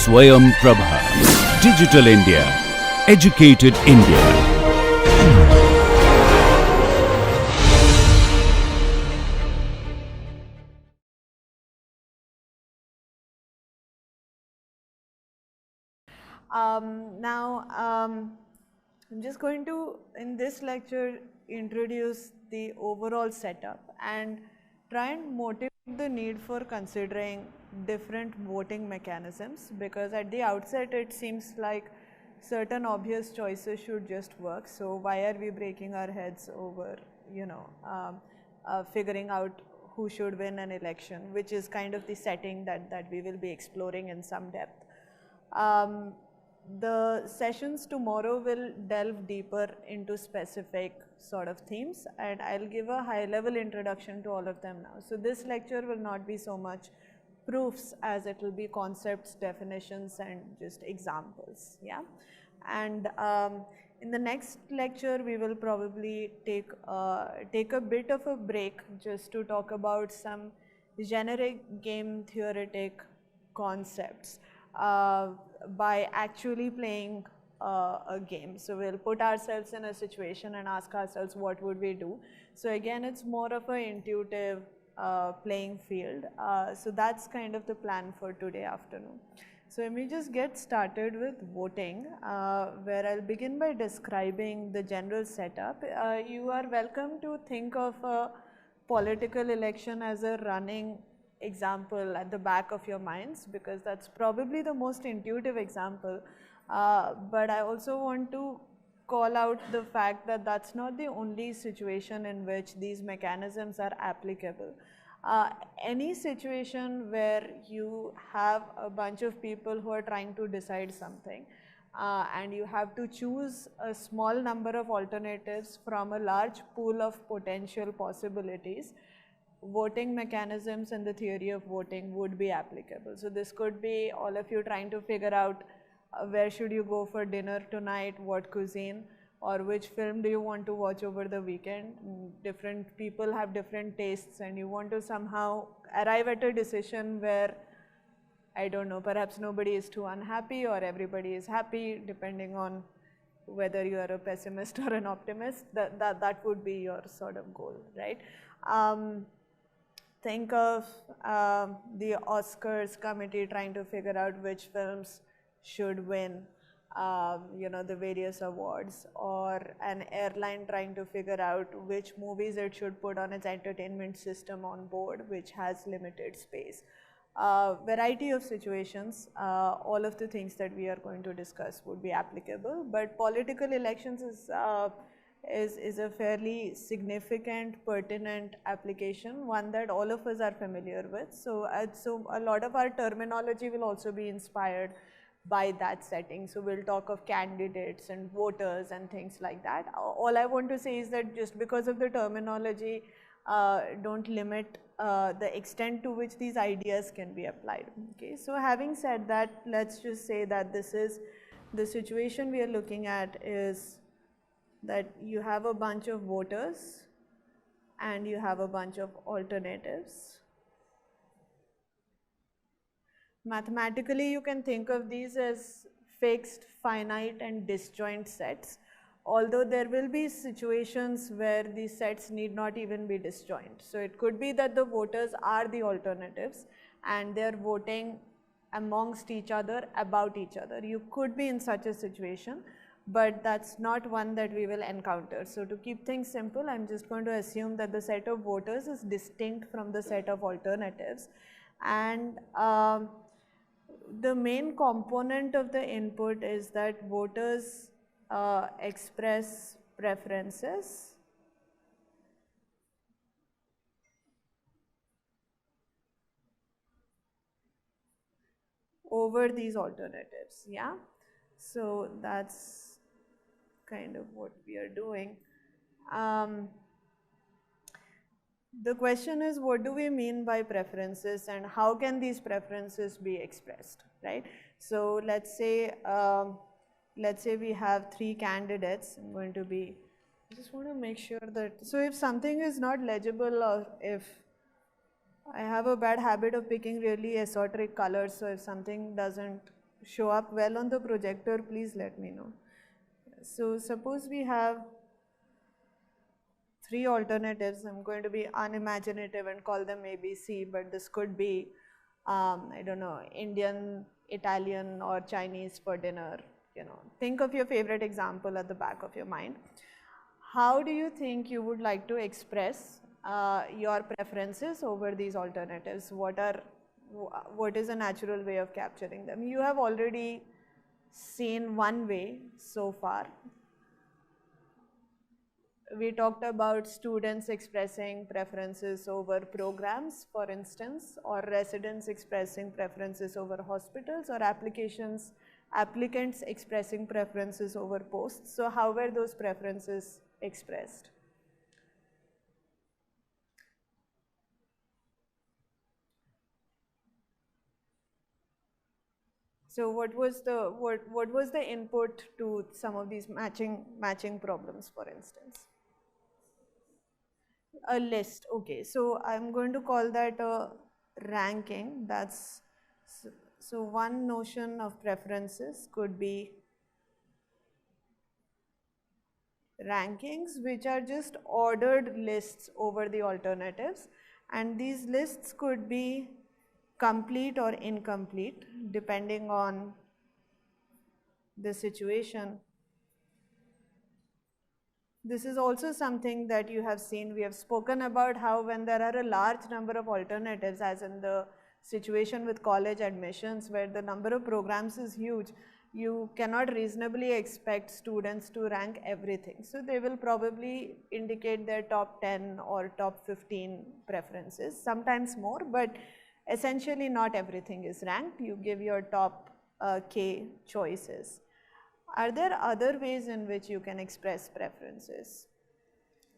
Swayam Prabha. Digital India. Educated India. I'm just going to, in this lecture, introduce the overall setup and try and motivate the need for considering different voting mechanisms, because at the outset it seems like certain obvious choices should just work. So why are we breaking our heads over, figuring out who should win an election, which is kind of the setting that we will be exploring in some depth. The sessions tomorrow will delve deeper into specific sort of themes, and I'll give a high level introduction to all of them now. So this lecture will not be so much proofs as it will be concepts, definitions, and just examples. Yeah. And in the next lecture we will probably take a bit of a break just to talk about some generic game theoretic concepts by actually playing a game. So we'll put ourselves in a situation and ask ourselves what would we do. So again, it's more of an intuitive playing field. So that's kind of the plan for today afternoon. So let me just get started with voting, where I'll begin by describing the general setup. You are welcome to think of a political election as a running example at the back of your minds, because that's probably the most intuitive example. But I also want to call out the fact that that's not the only situation in which these mechanisms are applicable. Any situation where you have a bunch of people who are trying to decide something, and you have to choose a small number of alternatives from a large pool of potential possibilities, voting mechanisms and the theory of voting would be applicable. So this could be all of you trying to figure out where should you go for dinner tonight, what cuisine, or which film do you want to watch over the weekend. Different people have different tastes, and you want to somehow arrive at a decision where, I don't know, perhaps nobody is too unhappy or everybody is happy, depending on whether you are a pessimist or an optimist. That would be your sort of goal, right? Think of the Oscars committee trying to figure out which films should win, the various awards, or an airline trying to figure out which movies it should put on its entertainment system on board, which has limited space. Variety of situations, all of the things that we are going to discuss would be applicable, but political elections is a fairly significant, pertinent application, one that all of us are familiar with. So a lot of our terminology will also be inspired by that setting. So we'll talk of candidates and voters and things like that. All I want to say is that just because of the terminology, don't limit the extent to which these ideas can be applied. Okay, so having said that, let's just say that this is the situation we are looking at is that you have a bunch of voters and you have a bunch of alternatives. Mathematically, you can think of these as fixed, finite, and disjoint sets, although there will be situations where these sets need not even be disjoint. So it could be that the voters are the alternatives and they're voting amongst each other about each other. You could be in such a situation, but that's not one that we will encounter. So to keep things simple, I'm just going to assume that the set of voters is distinct from the set of alternatives, and the main component of the input is that voters express preferences over these alternatives. Yeah, so that's kind of what we are doing. The question is, what do we mean by preferences and how can these preferences be expressed, right? So let's say we have three candidates. I just want to make sure that, so if something is not legible, or if I have a bad habit of picking really esoteric colors, so if something doesn't show up well on the projector, please let me know. So suppose we have three alternatives. I'm going to be unimaginative and call them A, B, C, but this could be, I don't know, Indian, Italian, or Chinese for dinner. You know, think of your favorite example at the back of your mind. How do you think you would like to express your preferences over these alternatives? What is a natural way of capturing them? You have already seen one way so far. We talked about students expressing preferences over programs, for instance, or residents expressing preferences over hospitals, or applicants expressing preferences over posts. So how were those preferences expressed? So what was the input to some of these matching problems, for instance? A list. Okay, so I'm going to call that a ranking. That's so one notion of preferences could be rankings, which are just ordered lists over the alternatives, and these lists could be complete or incomplete depending on the situation. This is also something that you have seen. We have spoken about how when there are a large number of alternatives, as in the situation with college admissions where the number of programs is huge, you cannot reasonably expect students to rank everything. So they will probably indicate their top 10 or top 15 preferences, sometimes more, but essentially not everything is ranked. You give your top K choices. Are there other ways in which you can express preferences?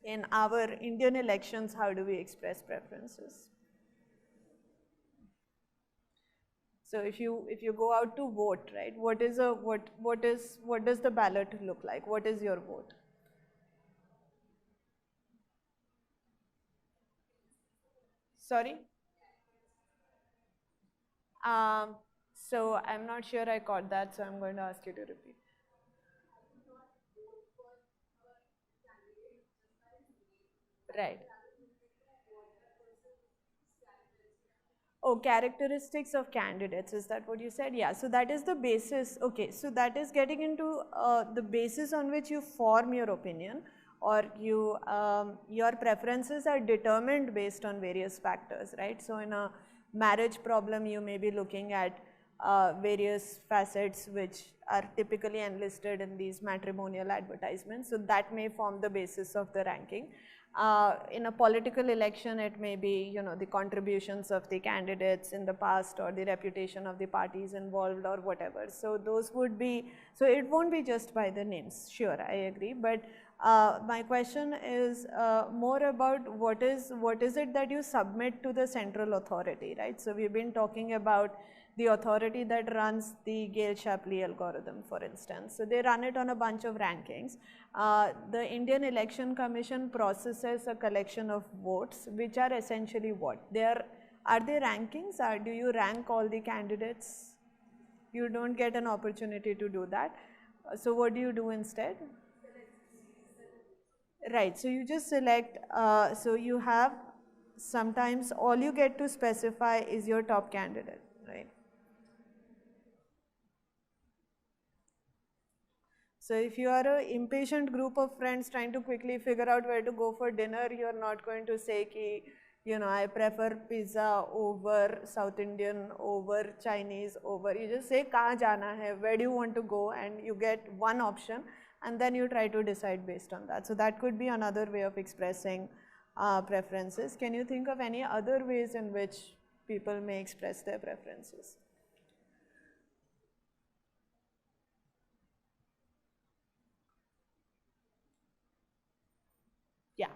In our Indian elections, how do we express preferences? So if you go out to vote, right? What does the ballot look like? What is your vote? Sorry? So I'm not sure I caught that, so I'm going to ask you to repeat. Right. Oh, characteristics of candidates, is that what you said? Yeah, so that is the basis. Okay, so that is getting into the basis on which you form your opinion, or your preferences are determined based on various factors, right? So in a marriage problem, you may be looking at various facets which are typically enlisted in these matrimonial advertisements. So that may form the basis of the ranking. In a political election, it may be, you know, the contributions of the candidates in the past or the reputation of the parties involved or whatever. So those would be, so it won't be just by the names, sure, I agree. But my question is more about what is it that you submit to the central authority, right? So we've been talking about the authority that runs the Gale-Shapley algorithm, for instance. So they run it on a bunch of rankings. The Indian Election Commission processes a collection of votes, which are essentially what? Are they rankings? Do you rank all the candidates? You don't get an opportunity to do that. So what do you do instead? Right, so you just select, so you have, sometimes all you get to specify is your top candidate, right? So if you are an impatient group of friends trying to quickly figure out where to go for dinner, you are not going to say ki, you know, I prefer pizza over South Indian, over Chinese, over, you just say kahan jana hai, where do you want to go, and you get one option, and then you try to decide based on that. So that could be another way of expressing preferences. Can you think of any other ways in which people may express their preferences? Yeah.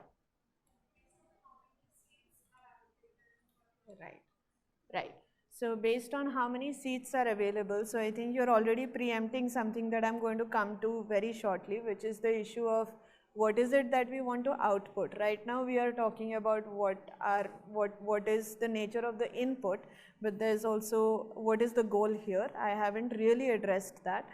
Right, right. So based on how many seats are available, so I think you're already preempting something that I'm going to come to very shortly, which is the issue of What is it that we want to output? Right now we are talking about what is the nature of the input, but there's also what is the goal here. I haven't really addressed that.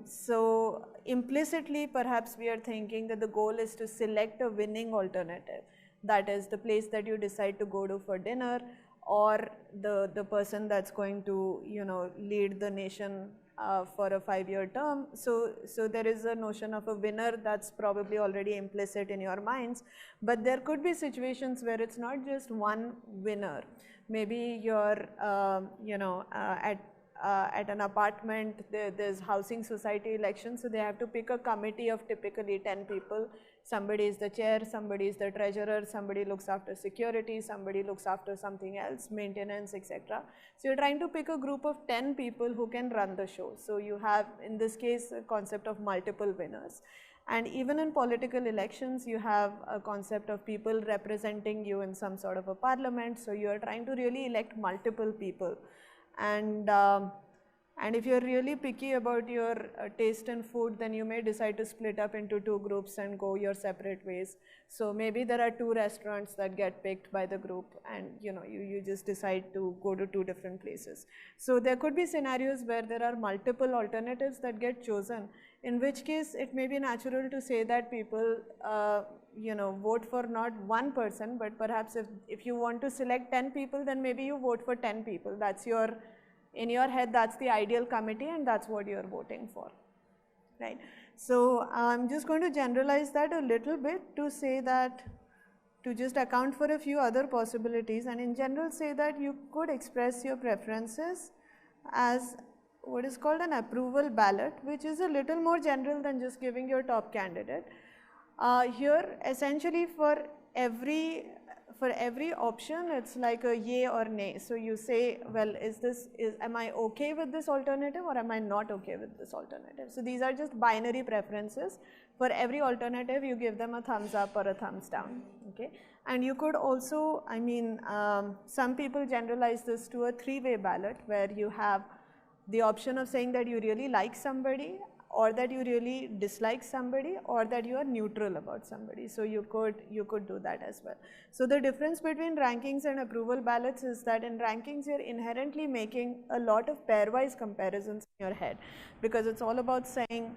So implicitly perhaps we are thinking that the goal is to select a winning alternative. That is the place that you decide to go to for dinner, or the person that's going to, you know, lead the nation for a 5-year term. So there is a notion of a winner that's probably already implicit in your minds, but there could be situations where it's not just one winner. Maybe you're, you know, at an apartment, there's housing society elections, so they have to pick a committee of typically 10 people. Somebody is the chair, somebody is the treasurer, somebody looks after security, somebody looks after something else, maintenance, etc. So you're trying to pick a group of 10 people who can run the show. So you have, in this case, a concept of multiple winners. And even in political elections, you have a concept of people representing you in some sort of a parliament. So you are trying to really elect multiple people. And if you're really picky about your taste in food, then you may decide to split up into 2 groups and go your separate ways. So maybe there are 2 restaurants that get picked by the group, and you know, you just decide to go to 2 different places. So there could be scenarios where there are multiple alternatives that get chosen, in which case it may be natural to say that people you know, vote for not one person, but perhaps if you want to select 10 people, then maybe you vote for 10 people. That's your, in your head, that's the ideal committee, and that's what you're voting for, right? So I'm just going to generalize that a little bit to say that, to just account for a few other possibilities, and in general say that you could express your preferences as what is called an approval ballot, which is a little more general than just giving your top candidate. Here essentially for every option, it's like a yay or nay. So you say, well, am I okay with this alternative, or am I not okay with this alternative? So these are just binary preferences. For every alternative, you give them a thumbs up or a thumbs down, okay? And you could also, I mean, some people generalize this to a 3-way ballot, where you have the option of saying that you really like somebody, or that you really dislike somebody, or that you are neutral about somebody. So you could do that as well. So the difference between rankings and approval ballots is that in rankings you're inherently making a lot of pairwise comparisons in your head, because it's all about saying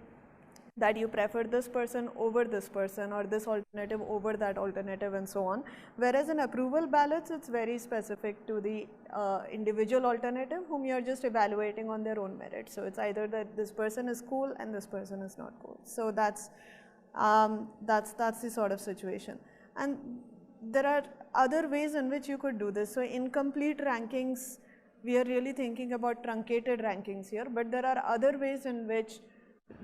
that you prefer this person over this person, or this alternative over that alternative, and so on. Whereas in approval ballots, it's very specific to the individual alternative whom you are just evaluating on their own merit. So it's either that this person is cool and this person is not cool. So that's the sort of situation. And there are other ways in which you could do this. So incomplete rankings, we are really thinking about truncated rankings here, but there are other ways in which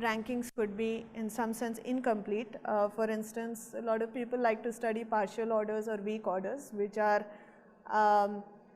rankings could be in some sense incomplete. For instance, a lot of people like to study partial orders or weak orders, which are,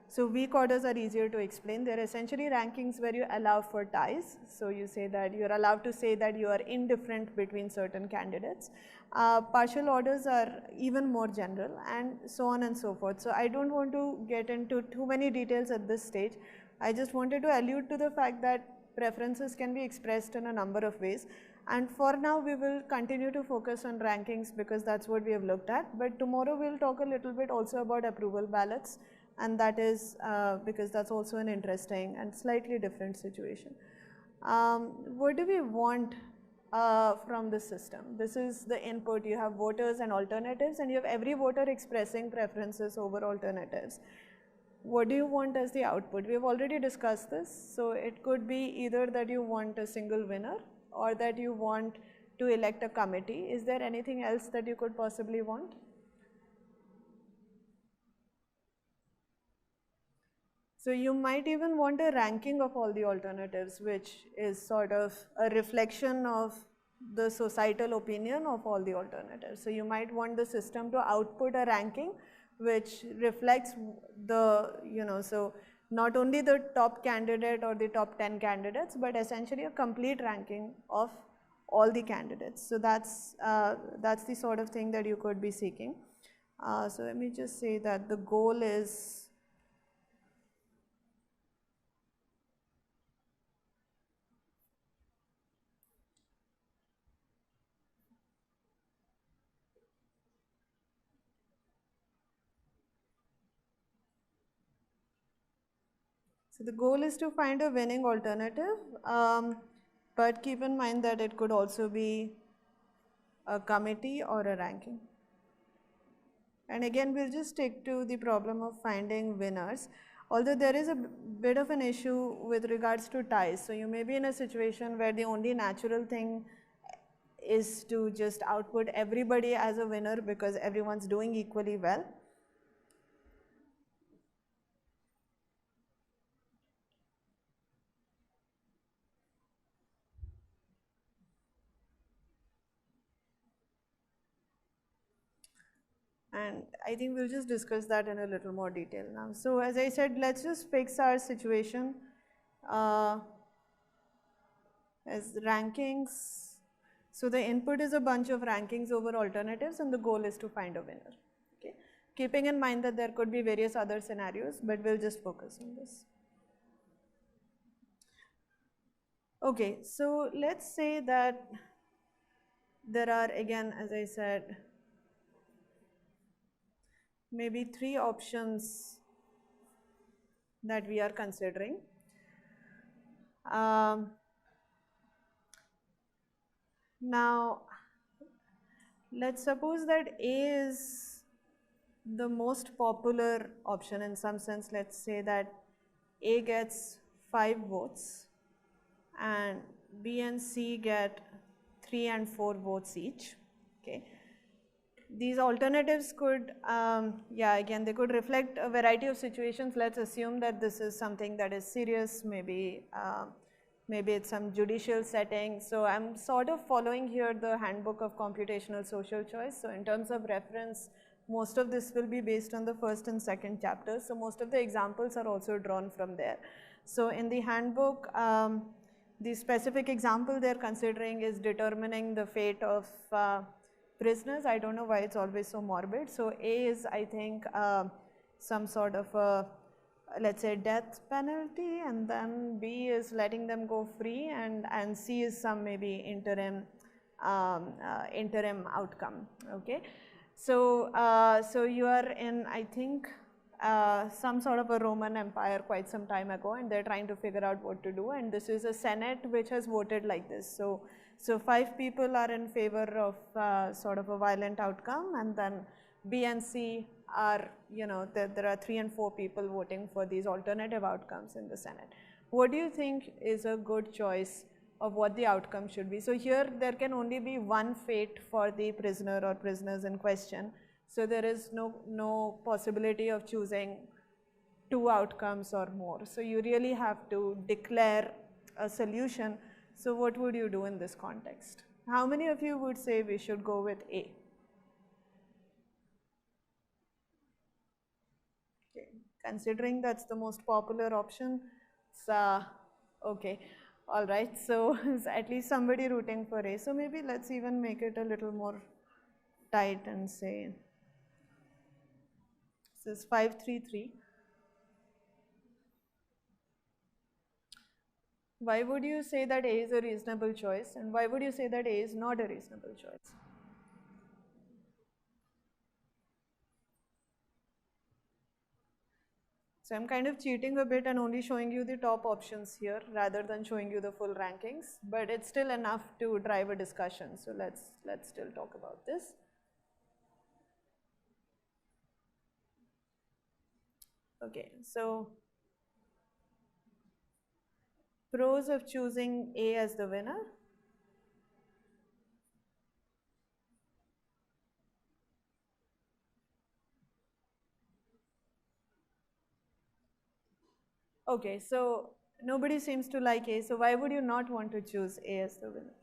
so weak orders are easier to explain. They're essentially rankings where you allow for ties. So you say that you're allowed to say that you are indifferent between certain candidates. Partial orders are even more general, and so on and so forth. So I don't want to get into too many details at this stage. I just wanted to allude to the fact that preferences can be expressed in a number of ways, and for now we will continue to focus on rankings because that's what we have looked at. But tomorrow we'll talk a little bit also about approval ballots, and that is because that's also an interesting and slightly different situation. What do we want from the system? This is the input. You have voters and alternatives, and you have every voter expressing preferences over alternatives. What do you want as the output? We have already discussed this. So it could be either that you want a single winner, or that you want to elect a committee. Is there anything else that you could possibly want? So you might even want a ranking of all the alternatives, which is sort of a reflection of the societal opinion of all the alternatives. So you might want the system to output a ranking which reflects the, you know, so not only the top candidate or the top 10 candidates, but essentially a complete ranking of all the candidates. So that's the sort of thing that you could be seeking. So let me just say that the goal is, So the goal is to find a winning alternative, but keep in mind that it could also be a committee or a ranking. And again, we'll just stick to the problem of finding winners, although there is a bit of an issue with regards to ties. So you may be in a situation where the only natural thing is to just output everybody as a winner because everyone's doing equally well. And I think we'll just discuss that in a little more detail now. So as I said, let's just fix our situation as rankings. So the input is a bunch of rankings over alternatives and the goal is to find a winner. Okay. Keeping in mind that there could be various other scenarios, but we'll just focus on this. Okay, so let's say that there are, again, as I said, maybe 3 options that we are considering. Now, let's suppose that A is the most popular option in some sense. Let's say that A gets 5 votes and B and C get 3 and 4 votes each. Okay. These alternatives could, again, they could reflect a variety of situations. Let's assume that this is something that is serious, maybe it's some judicial setting. So I'm sort of following here the handbook of computational social choice. So in terms of reference, most of this will be based on the first and second chapters. So most of the examples are also drawn from there. So in the handbook, the specific example they're considering is determining the fate of prisoners. I don't know why it's always so morbid. So A is, I think, some sort of a, let's say, death penalty, and then B is letting them go free, and C is some maybe interim outcome. Okay, so so you are in, I think, some sort of a Roman Empire quite some time ago, and they're trying to figure out what to do, and this is a Senate which has voted like this. So 5 people are in favor of sort of a violent outcome, and then B and C are, you know, there are 3 and 4 people voting for these alternative outcomes in the Senate. What do you think is a good choice of what the outcome should be? So here there can only be one fate for the prisoner or prisoners in question. So there is no possibility of choosing 2 outcomes or more. So you really have to declare a solution. So what would you do in this context? How many of you would say we should go with A? Okay. Considering that's the most popular option, so okay, all right. So at least somebody rooting for A. So maybe let's even make it a little more tight and say this is 5-3-3. Why would you say that A is a reasonable choice, and why would you say that A is not a reasonable choice? So I'm kind of cheating a bit and only showing you the top options here rather than showing you the full rankings, but it's still enough to drive a discussion. So let's still talk about this. Okay, so pros of choosing A as the winner. Okay, so nobody seems to like A, so why would you not want to choose A as the winner?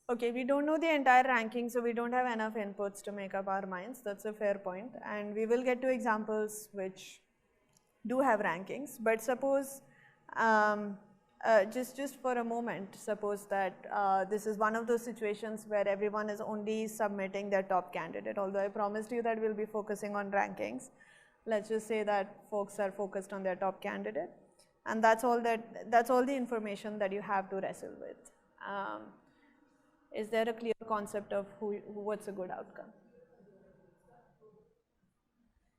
Okay, we don't know the entire ranking, so we don't have enough inputs to make up our minds. That's a fair point. And we will get to examples which do have rankings. But suppose, just for a moment, suppose that this is one of those situations where everyone is only submitting their top candidate. Although I promised you that we'll be focusing on rankings. Let's just say that folks are focused on their top candidate. And that's all the information that you have to wrestle with. Is there a clear concept of what's a good outcome?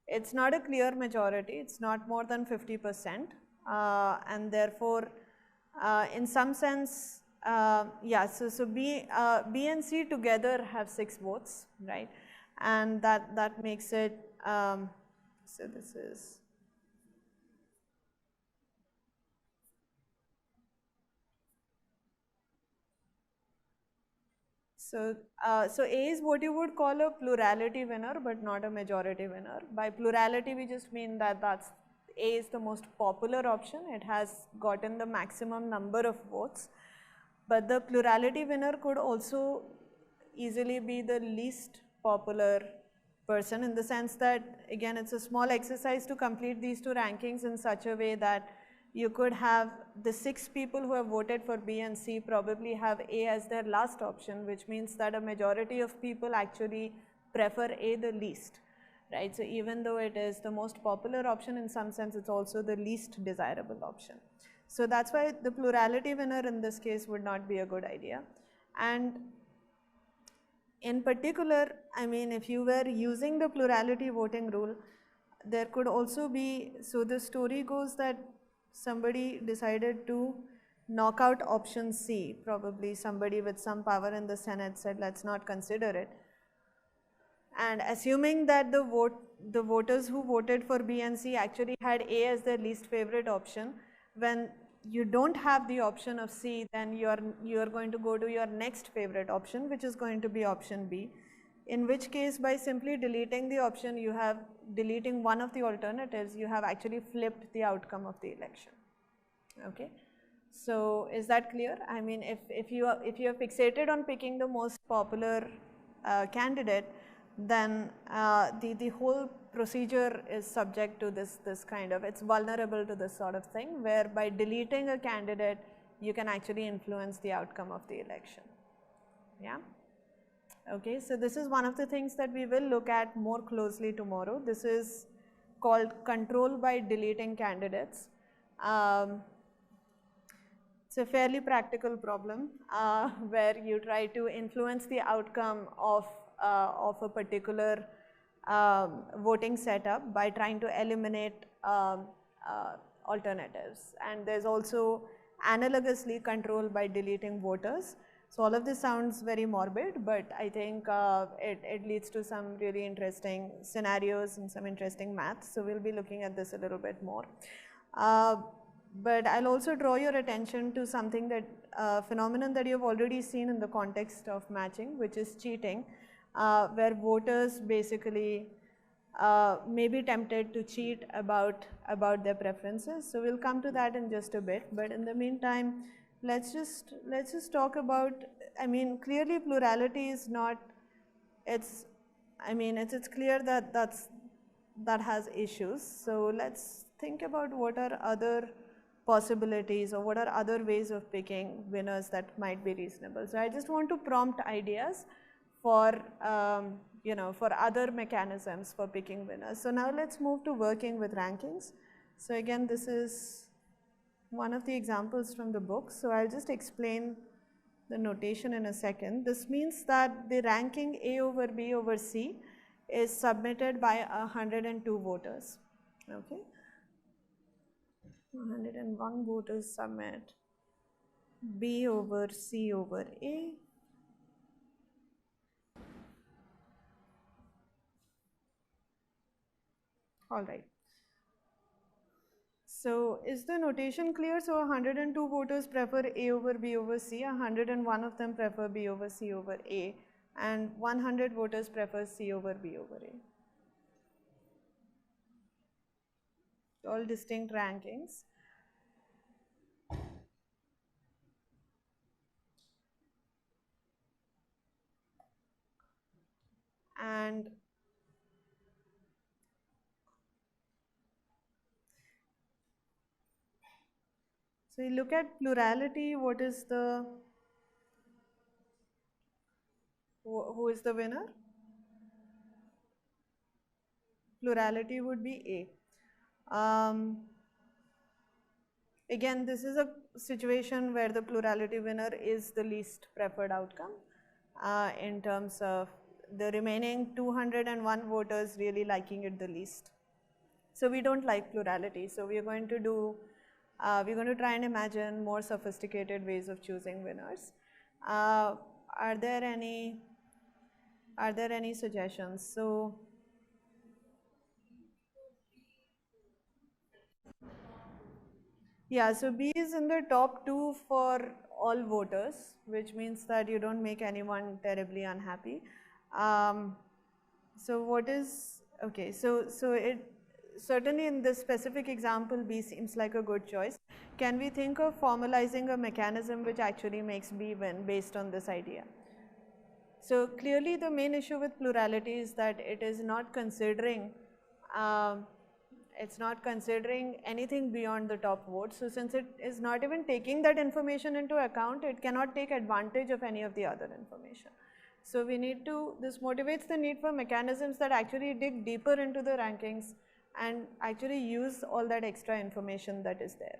It's not a clear majority, it's not more than 50%, and therefore, in some sense, yeah, so B and C together have 6 votes, right? And that makes it, so this is, so A is what you would call a plurality winner, but not a majority winner. By plurality, we just mean that A is the most popular option. It has gotten the maximum number of votes. But the plurality winner could also easily be the least popular person, in the sense that, again, it's a small exercise to complete these 2 rankings in such a way that you could have the 6 people who have voted for B and C probably have A as their last option, which means that a majority of people actually prefer A the least, right? So even though it is the most popular option, in some sense it's also the least desirable option. So that's why the plurality winner in this case would not be a good idea. And in particular, I mean, if you were using the plurality voting rule, there could also be, so the story goes that somebody decided to knock out option C, probably somebody with some power in the Senate said, let's not consider it. And assuming that the voters who voted for B and C actually had A as their least favorite option, when you don't have the option of C, then you are going to go to your next favorite option, which is going to be option B. In which case, by simply deleting the option, deleting one of the alternatives, you have actually flipped the outcome of the election. Okay, so is that clear? I mean, if you are fixated on picking the most popular candidate, then the whole procedure is subject to this kind of, it's vulnerable to this sort of thing, where by deleting a candidate, you can actually influence the outcome of the election. Yeah. Okay, so this is one of the things that we will look at more closely tomorrow. This is called control by deleting candidates. It's a fairly practical problem where you try to influence the outcome of a particular voting setup by trying to eliminate alternatives. And there's also analogously control by deleting voters. So all of this sounds very morbid, but I think it leads to some really interesting scenarios and some interesting maths. So we'll be looking at this a little bit more. But I'll also draw your attention to something that phenomenon that you've already seen in the context of matching, which is cheating, where voters basically may be tempted to cheat about their preferences. So we'll come to that in just a bit. But in the meantime, let's just talk about, I mean, clearly plurality is not, it's clear that that has issues. So let's think about what are other possibilities or what are other ways of picking winners that might be reasonable. So I just want to prompt ideas for for other mechanisms for picking winners. So now let's move to working with rankings. So again, this is one of the examples from the book. So I'll just explain the notation in a second. This means that the ranking A over B over C is submitted by 102 voters. Okay, 101 voters submit B over C over A. All right. So is the notation clear? So 102 voters prefer A over B over C, 101 of them prefer B over C over A, and 100 voters prefer C over B over A. All distinct rankings. And so you look at plurality, what is the, who is the winner? Plurality would be A. again, this is a situation where the plurality winner is the least preferred outcome in terms of the remaining 201 voters really liking it the least. So we don't like plurality. So we are going to do, we're going to try and imagine more sophisticated ways of choosing winners. Are there any suggestions? So yeah, so B is in the top 2 for all voters, which means that you don't make anyone terribly unhappy. So what is, okay, so it certainly in this specific example, B seems like a good choice. Can we think of formalizing a mechanism which actually makes B win based on this idea? So clearly the main issue with plurality is that it is not considering anything beyond the top vote. So since it is not even taking that information into account, it cannot take advantage of any of the other information. So we need to, this motivates the need for mechanisms that actually dig deeper into the rankings and actually use all that extra information that is there.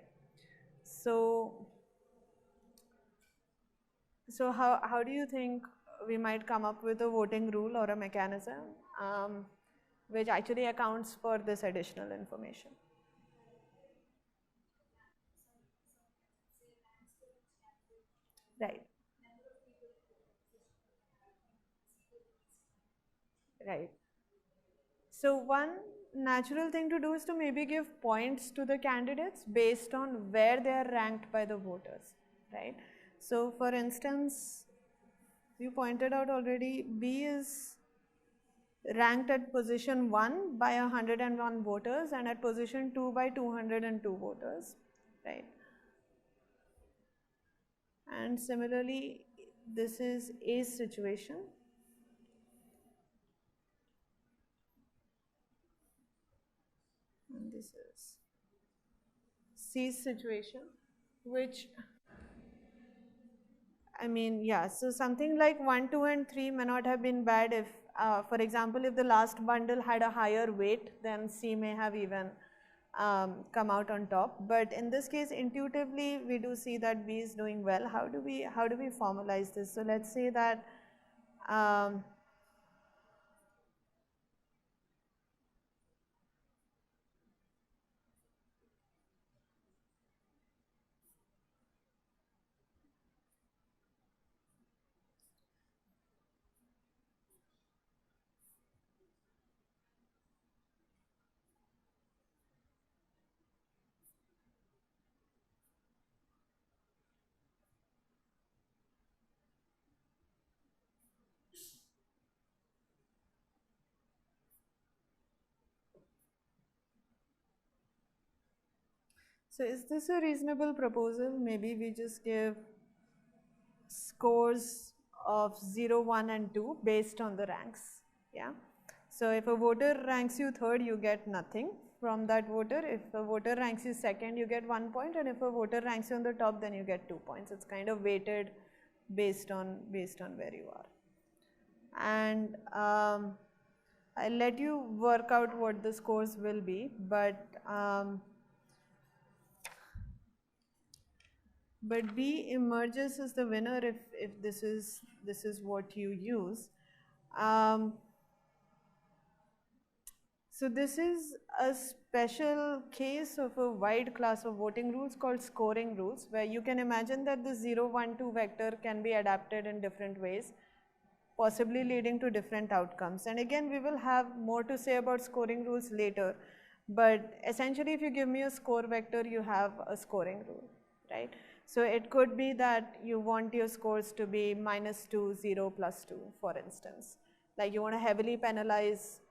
So how do you think we might come up with a voting rule or a mechanism which actually accounts for this additional information? Right. Right. So one natural thing to do is to maybe give points to the candidates based on where they are ranked by the voters, right? So for instance, you pointed out already, B is ranked at position 1 by 101 voters and at position 2 by 202 voters, right? And similarly, this is A's situation. And this is C's situation, which, I mean, yeah, so something like 1, 2 and 3 may not have been bad if, for example, if the last bundle had a higher weight, then C may have even come out on top. But in this case, intuitively, we do see that B is doing well. How do we formalize this? So let's say that so is this a reasonable proposal? Maybe we just give scores of 0, 1 and 2 based on the ranks, yeah. So if a voter ranks you third, you get nothing from that voter. If a voter ranks you second, you get 1 point, and if a voter ranks you on the top, then you get 2 points. It's kind of weighted based on where you are. And I'll let you work out what the scores will be, but B emerges as the winner if this is what you use. So this is a special case of a wide class of voting rules called scoring rules, where you can imagine that the 0, 1, 2 vector can be adapted in different ways, possibly leading to different outcomes. And again, we will have more to say about scoring rules later, but essentially if you give me a score vector, you have a scoring rule, right? So it could be that you want your scores to be -2, 0, +2, for instance. Like you want to heavily penalize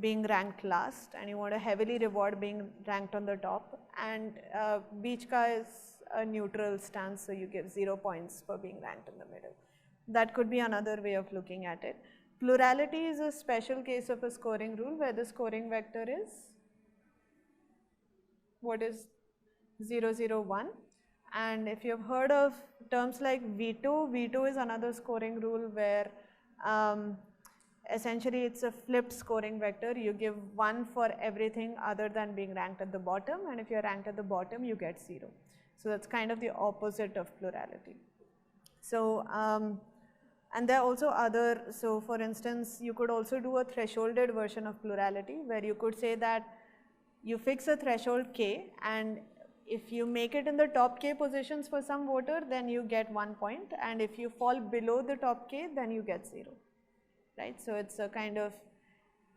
being ranked last and you want to heavily reward being ranked on the top, and Beachka is a neutral stance, so you give 0 points for being ranked in the middle. That could be another way of looking at it. Plurality is a special case of a scoring rule where the scoring vector is, what is 0, 0, 1. And if you've heard of terms like veto, veto is another scoring rule where essentially it's a flipped scoring vector. You give 1 for everything other than being ranked at the bottom, and if you're ranked at the bottom, you get 0. So that's kind of the opposite of plurality. So, and there are also other, so for instance, you could also do a thresholded version of plurality where you could say that you fix a threshold k, and if you make it in the top k positions for some voter, then you get 1 point, and if you fall below the top k, then you get 0, right? So it's a kind of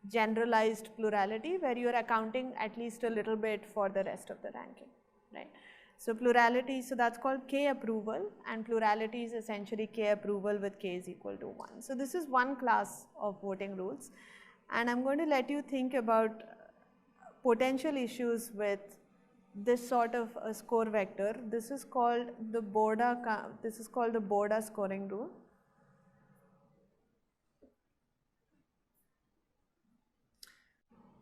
generalized plurality where you are accounting at least a little bit for the rest of the ranking, right? So plurality, so that's called k approval, and plurality is essentially k approval with k is equal to 1. So this is one class of voting rules, and I'm going to let you think about potential issues with this sort of a score vector. This is called the Borda scoring rule.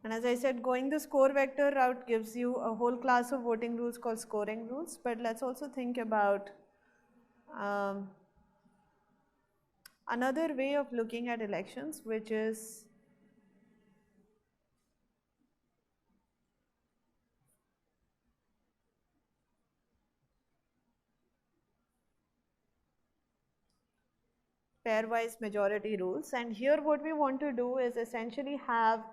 And as I said, going the score vector route gives you a whole class of voting rules called scoring rules, but let's also think about another way of looking at elections, which is pairwise majority rules. And here what we want to do is essentially have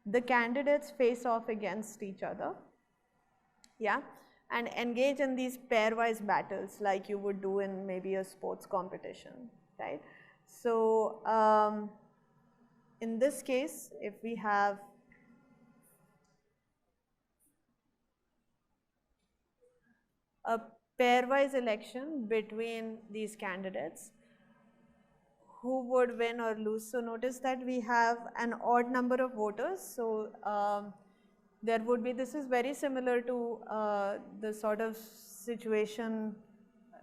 the candidates face off against each other, yeah, and engage in these pairwise battles like you would do in maybe a sports competition, right? So in this case, if we have a pairwise election between these candidates, who would win or lose? So notice that we have an odd number of voters. So there would be, this is very similar to the sort of situation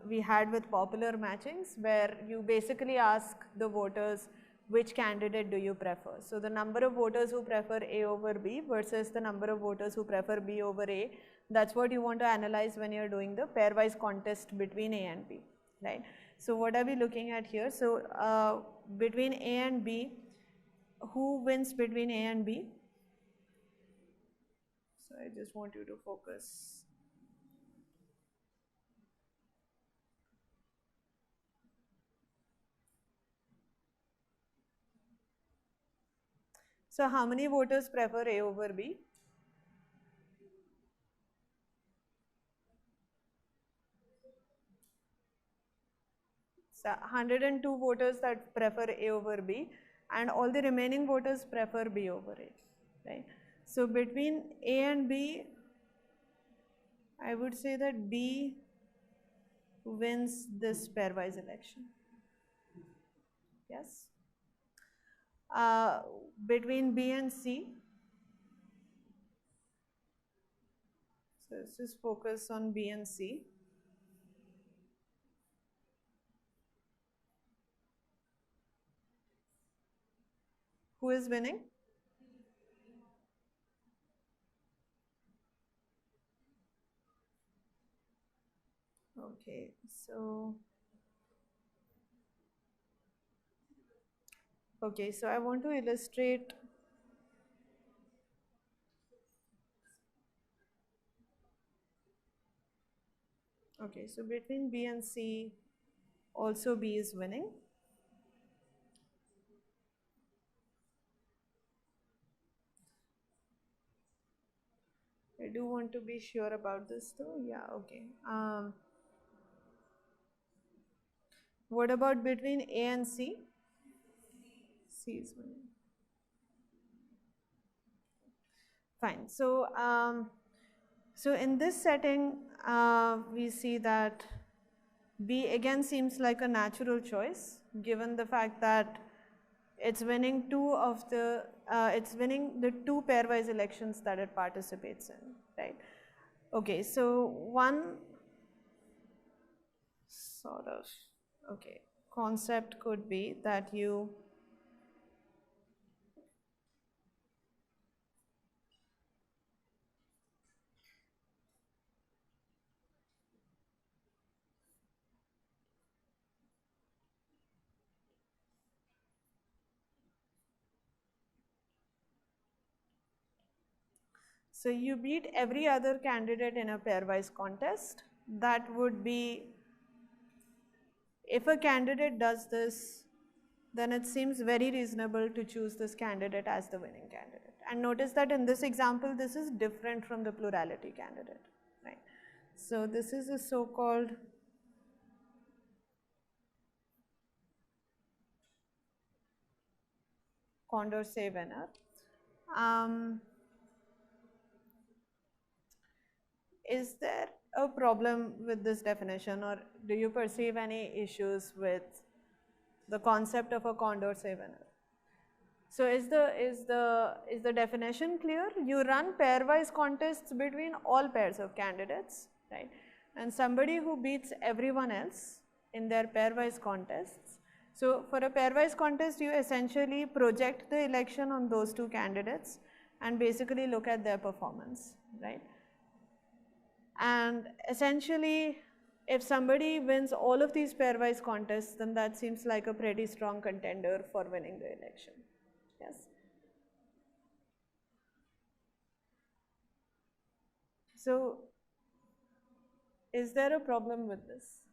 we had with popular matchings, where you basically ask the voters which candidate do you prefer. So the number of voters who prefer A over B versus the number of voters who prefer B over A, that's what you want to analyze when you're doing the pairwise contest between A and B, right? So what are we looking at here? So between A and B, who wins between A and B? So I just want you to focus. So how many voters prefer A over B? So 102 voters that prefer A over B, and all the remaining voters prefer B over A, right? So between A and B, I would say that B wins this pairwise election. Yes. Between B and C, so let's just focus on B and C. Who is winning? Okay, so I want to illustrate so between B and C, also B is winning. I do want to be sure about this though. Yeah, okay. What about between A and C? C is winning. Fine. So, so in this setting, we see that B again seems like a natural choice, given the fact that it's winning it's winning the two pairwise elections that it participates in, right? Okay, so one sort of, concept could be that so you beat every other candidate in a pairwise contest, that would be, if a candidate does this, then it seems very reasonable to choose this candidate as the winning candidate. And notice that in this example, this is different from the plurality candidate, right? So this is a so-called Condorcet winner. Is there a problem with this definition, or do you perceive any issues with the concept of a Condorcet winner? So is the definition clear? You run pairwise contests between all pairs of candidates, right? And somebody who beats everyone else in their pairwise contests. So for a pairwise contest, you essentially project the election on those two candidates and basically look at their performance, right? And essentially, if somebody wins all of these pairwise contests, then that seems like a pretty strong contender for winning the election. Yes. So, is there a problem with this?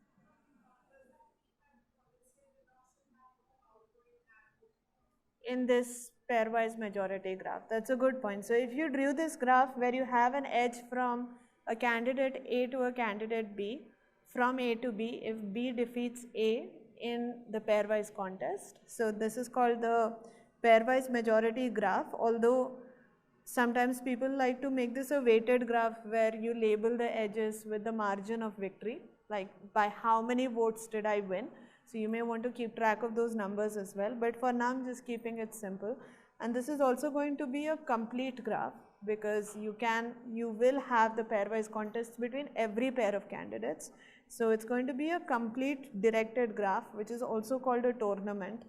In this pairwise majority graph, that's a good point. So, if you drew this graph where you have an edge from a candidate A to a candidate B, from A to B, if B defeats A in the pairwise contest, so this is called the pairwise majority graph, although sometimes people like to make this a weighted graph where you label the edges with the margin of victory, like by how many votes did I win. So you may want to keep track of those numbers as well, but for now I'm just keeping it simple. And this is also going to be a complete graph because you will have the pairwise contests between every pair of candidates. So it's going to be a complete directed graph, which is also called a tournament.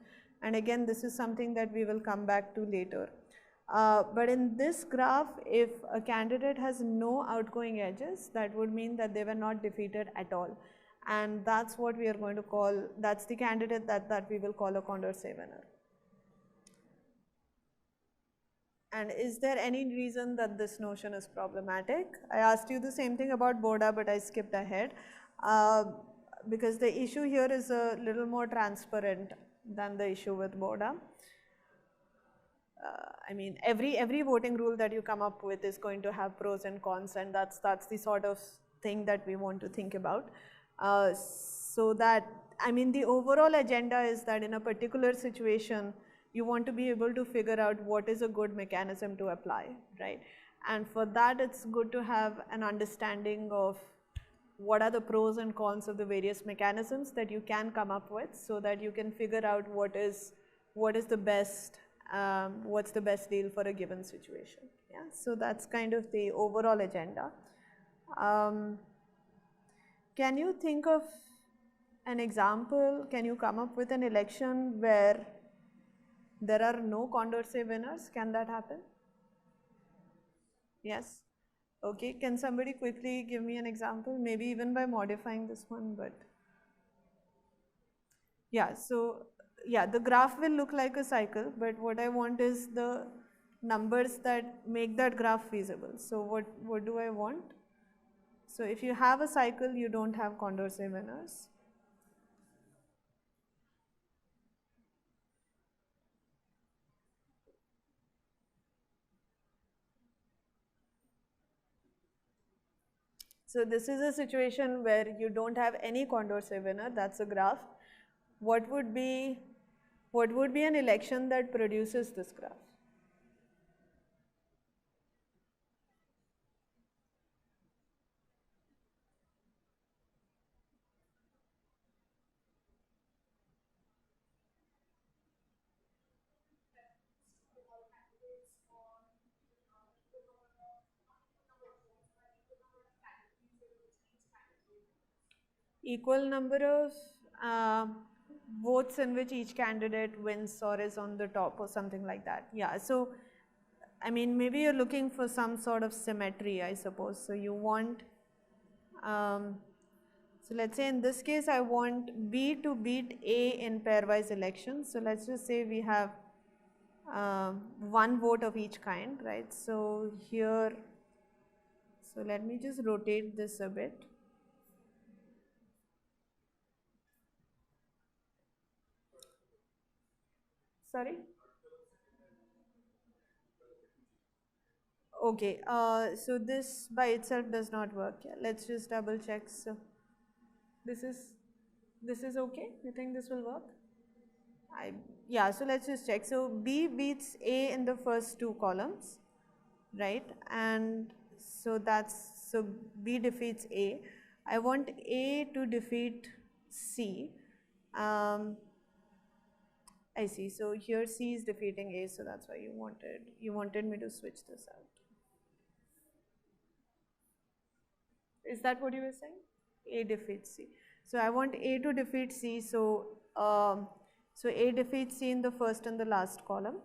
And again, this is something that we will come back to later. But in this graph, if a candidate has no outgoing edges, that would mean that they were not defeated at all. And that's what we are going to call, that's the candidate that we will call a Condorcet winner. And is there any reason that this notion is problematic? I asked you the same thing about Boda, but I skipped ahead. Because the issue here is a little more transparent than the issue with Boda. I mean, every voting rule that you come up with is going to have pros and cons, and that's the sort of thing that we want to think about. So that, I mean, the overall agenda is that in a particular situation, you want to be able to figure out what is a good mechanism to apply, right? And for that, it's good to have an understanding of what are the pros and cons of the various mechanisms that you can come up with, so that you can figure out what is the best, what's the best deal for a given situation. Yeah, so that's kind of the overall agenda. Can you think of an example? Can you come up with an election where there are no Condorcet winners? Can that happen? Yes. Okay, can somebody quickly give me an example, maybe even by modifying this one, but yeah, so yeah, the graph will look like a cycle, but what I want is the numbers that make that graph feasible. So what do I want? So if you have a cycle, you don't have Condorcet winners. So this is a situation where you don't have any Condorcet winner, that's a graph. What would be an election that produces this graph? Equal number of votes in which each candidate wins or is on the top or something like that. Yeah, so I mean, maybe you're looking for some sort of symmetry, I suppose. So you want, so let's say in this case, I want B to beat A in pairwise elections. So let's just say we have one vote of each kind, right? So here, so let me just rotate this a bit. Sorry? Okay, so this by itself does not work. Yeah, let's just double check. So this is this is okay. You think this will work? I Yeah. So let's just check. So B beats A in the first two columns, right? And so that's so B defeats A. I want A to defeat C. Um, I see. So here C is defeating A, so that's why you wanted me to switch this out. Is that what you were saying? A defeats C. So I want A to defeat C. So A defeats C in the first and the last column,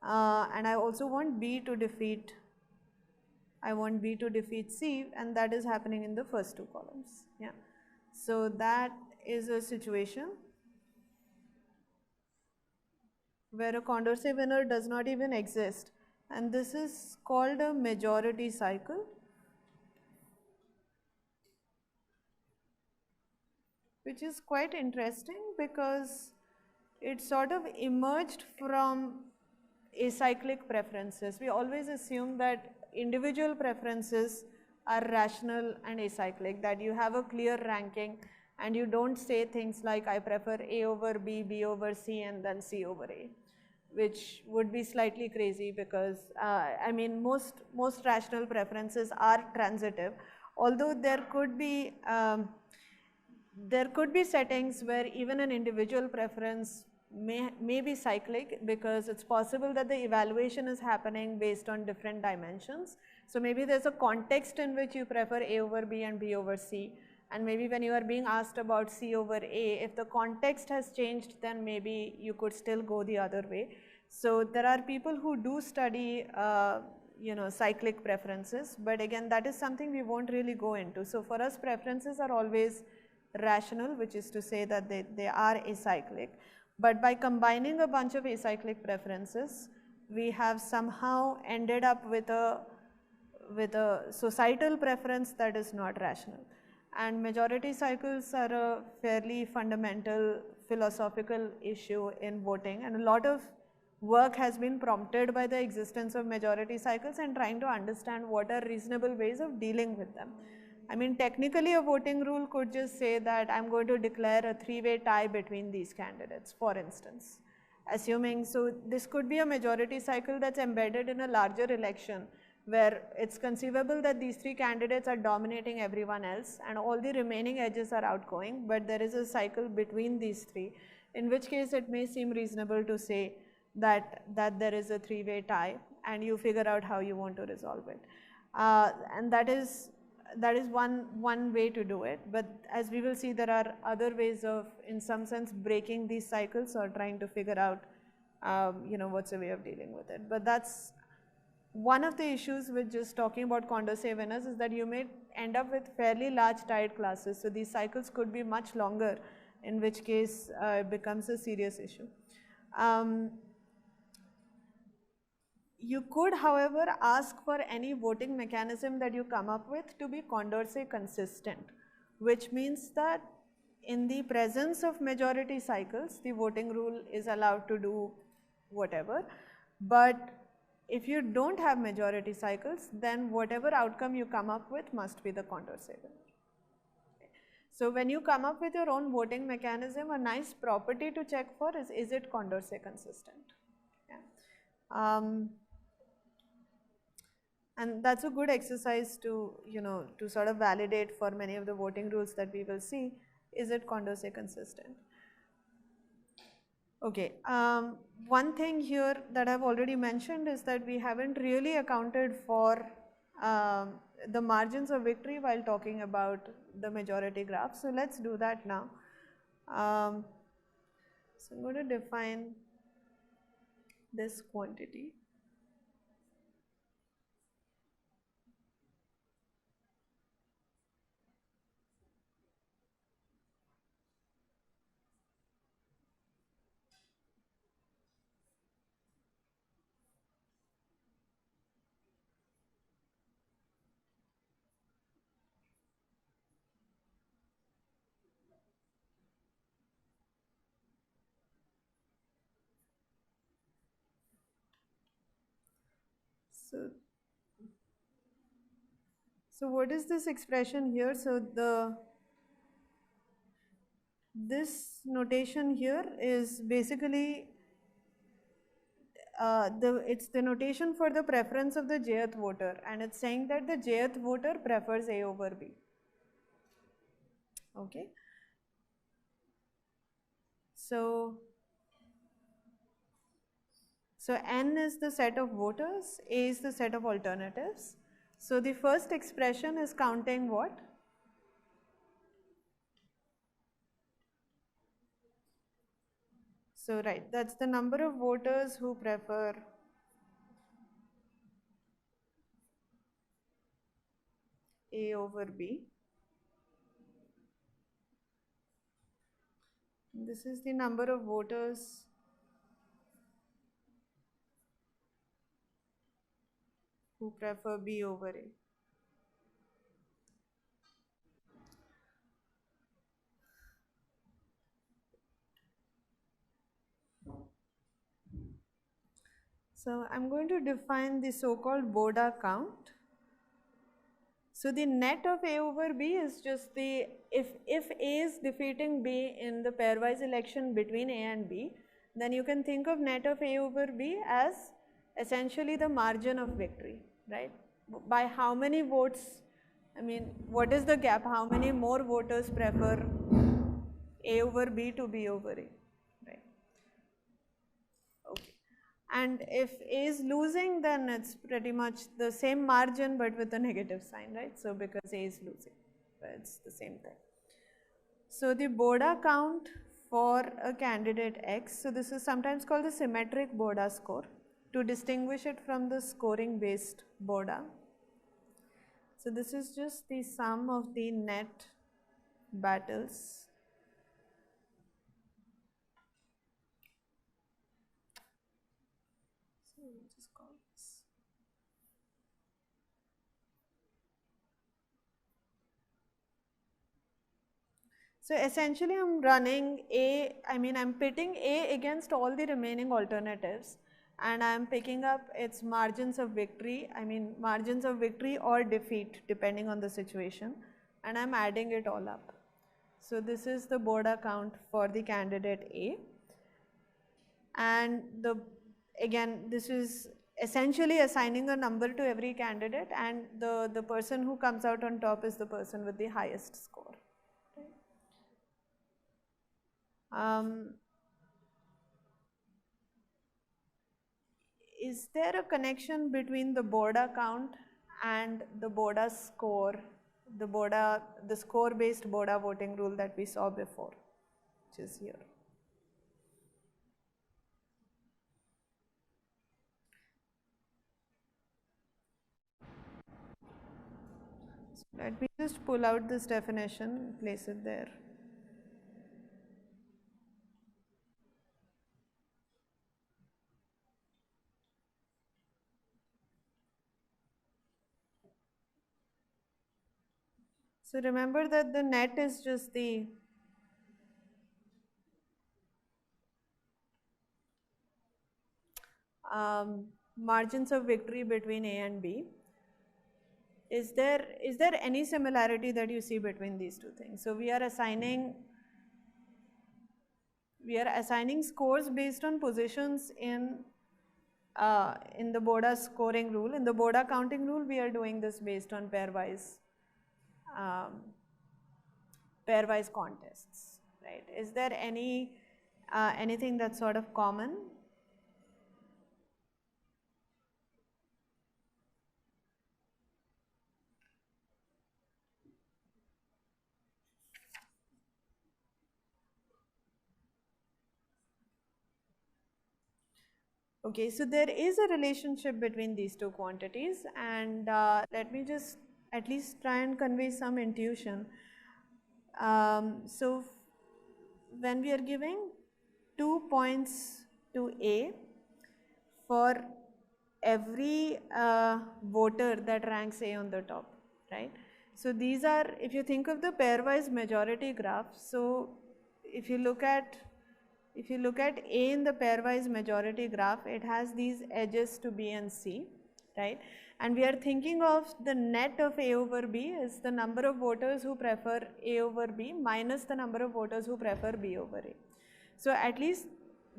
and I also want B to defeat. I want B to defeat C, and that is happening in the first two columns. Yeah. So that is a situation where a Condorcet winner does not even exist, and this is called a majority cycle, which is quite interesting because it sort of emerged from acyclic preferences. We always assume that individual preferences are rational and acyclic, that you have a clear ranking and you don't say things like I prefer A over B, B over C, and then C over A, which would be slightly crazy because I mean most rational preferences are transitive, although there could be settings where even an individual preference may be cyclic, because it's possible that the evaluation is happening based on different dimensions. So maybe there's a context in which you prefer A over B and B over C, and maybe when you are being asked about C over A, if the context has changed, then maybe you could still go the other way. So there are people who do study cyclic preferences, but again that is something we won't really go into. So for us, preferences are always rational, which is to say that they are acyclic. But by combining a bunch of acyclic preferences, we have somehow ended up with a societal preference that is not rational. And majority cycles are a fairly fundamental philosophical issue in voting, and a lot of work has been prompted by the existence of majority cycles and trying to understand what are reasonable ways of dealing with them. I mean, technically a voting rule could just say that I'm going to declare a three-way tie between these candidates, for instance. Assuming, so this could be a majority cycle that's embedded in a larger election where it's conceivable that these three candidates are dominating everyone else and all the remaining edges are outgoing, but there is a cycle between these three, in which case it may seem reasonable to say that there is a three-way tie and you figure out how you want to resolve it. And that is one way to do it, but as we will see, there are other ways of, in some sense, breaking these cycles or trying to figure out what's a way of dealing with it. But that's one of the issues with just talking about Condorcet winners, is that you may end up with fairly large tied classes, so these cycles could be much longer, in which case it becomes a serious issue. You could, however, ask for any voting mechanism that you come up with to be Condorcet consistent, which means that in the presence of majority cycles, the voting rule is allowed to do whatever. But if you don't have majority cycles, then whatever outcome you come up with must be the Condorcet winner. So when you come up with your own voting mechanism, a nice property to check for is it Condorcet consistent? Yeah. And that's a good exercise to, to sort of validate for many of the voting rules that we will see, is it Condorcet consistent? Okay, one thing here that I've already mentioned is that we haven't really accounted for the margins of victory while talking about the majority graph. So let's do that now. So I'm going to define this quantity. So what is this expression here? So this notation here is basically it's the notation for the preference of the jth voter, and it's saying that the jth voter prefers A over B. Okay. So N is the set of voters, A is the set of alternatives. So the first expression is counting what? So right, that's the number of voters who prefer A over B. This is the number of voters who prefer B over A. So I'm going to define the so-called Boda count. So the net of A over B is just the, if A is defeating B in the pairwise election between A and B, then you can think of net of A over B as essentially the margin of victory, right? By how many votes, I mean, what is the gap? How many more voters prefer A over B to B over A, right? Okay. And if A is losing, then it's pretty much the same margin but with a negative sign, right? So because A is losing, it's the same thing. So the Boda count for a candidate X, so this is sometimes called the symmetric Boda score to distinguish it from the scoring based Boda. So this is just the sum of the net battles So essentially I'm running I'm pitting A against all the remaining alternatives, and I'm picking up its margins of victory, margins of victory or defeat depending on the situation, and I'm adding it all up. So this is the Boda count for the candidate A, and again this is essentially assigning a number to every candidate, and the person who comes out on top is the person with the highest score. Is there a connection between the Boda count and the Boda score, the score based Boda voting rule that we saw before, which is here? So let me just pull out this definition, place it there. So remember that the net is just the margins of victory between A and B. Is there any similarity that you see between these two things? So we are assigning scores based on positions in the Boda scoring rule. In the Boda counting rule, we are doing this based on pairwise contests, right? Is there anything that's sort of common? Okay, so there is a relationship between these two quantities, and let me just at least try and convey some intuition. So when we are giving 2 points to A for every voter that ranks A on the top, right? So these are, if you think of the pairwise majority graph, so if you look at A in the pairwise majority graph, it has these edges to B and C, right? And we are thinking of the net of A over B is the number of voters who prefer A over B minus the number of voters who prefer B over A. So at least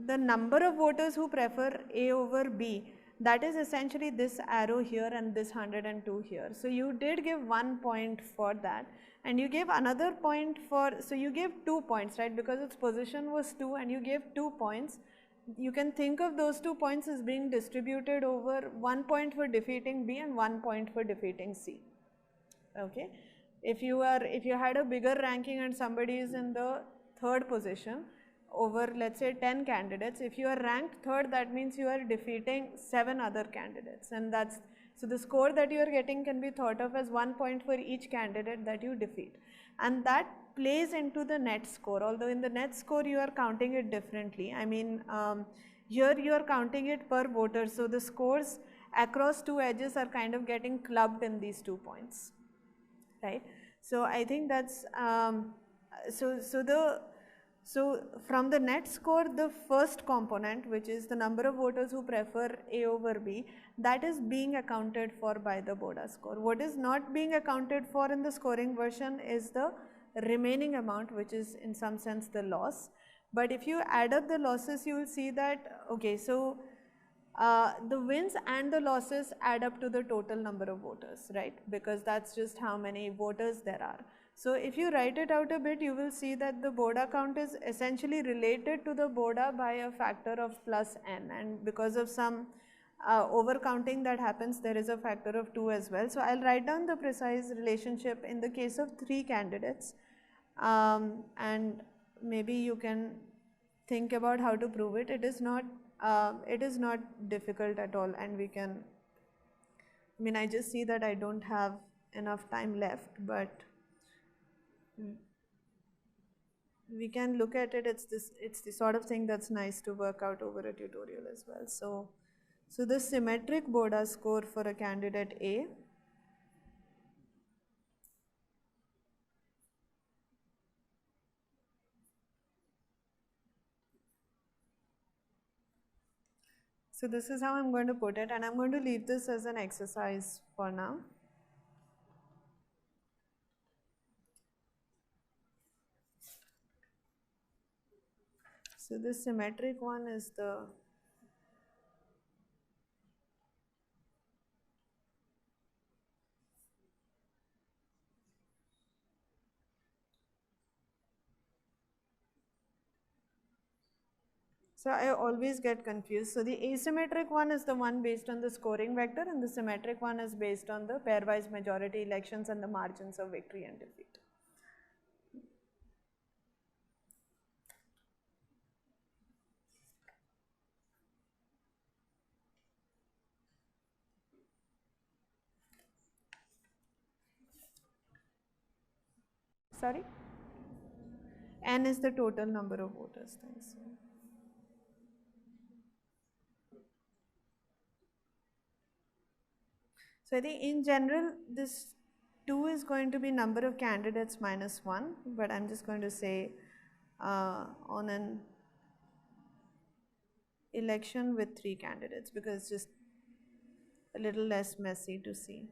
the number of voters who prefer A over B, that is essentially this arrow here and this 102 here. So you did give 1 point for that, and you gave another point for, so you gave 2 points, right, because its position was 2 and you gave 2 points. You can think of those 2 points as being distributed over 1 point for defeating B and 1 point for defeating C. Okay, if you had a bigger ranking and somebody is in the third position over, let's say, 10 candidates, if you are ranked third, that means you are defeating 7 other candidates, and that's, so the score that you are getting can be thought of as 1 point for each candidate that you defeat, and that plays into the net score, although in the net score you are counting it differently. I mean, here you are counting it per voter, so the scores across 2 edges are kind of getting clubbed in these 2 points, right? So I think that's, so from the net score, the first component, which is the number of voters who prefer A over B, that is being accounted for by the BODA score. What is not being accounted for in the scoring version is the remaining amount, which is in some sense the loss. But if you add up the losses, you will see that, okay, so the wins and the losses add up to the total number of voters, right? Because that's just how many voters there are. So if you write it out a bit, you will see that the BODA count is essentially related to the BODA by a factor of plus n, and because of some overcounting that happens, there is a factor of 2 as well. So I'll write down the precise relationship in the case of 3 candidates, and maybe you can think about how to prove it. It is not difficult at all, and we can, I mean, I just see that I don't have enough time left, but we can look at it. It's the sort of thing that's nice to work out over a tutorial as well. So the symmetric BODA score for a candidate A So this is how I'm going to put it, and I'm going to leave this as an exercise for now. So this symmetric one is the So I always get confused. So the asymmetric one is the one based on the scoring vector, and the symmetric one is based on the pairwise majority elections and the margins of victory and defeat. Sorry? N is the total number of voters. Thanks. So I think in general, this 2 is going to be number of candidates minus 1, but I'm just going to say on an election with 3 candidates, because it's just a little less messy to see.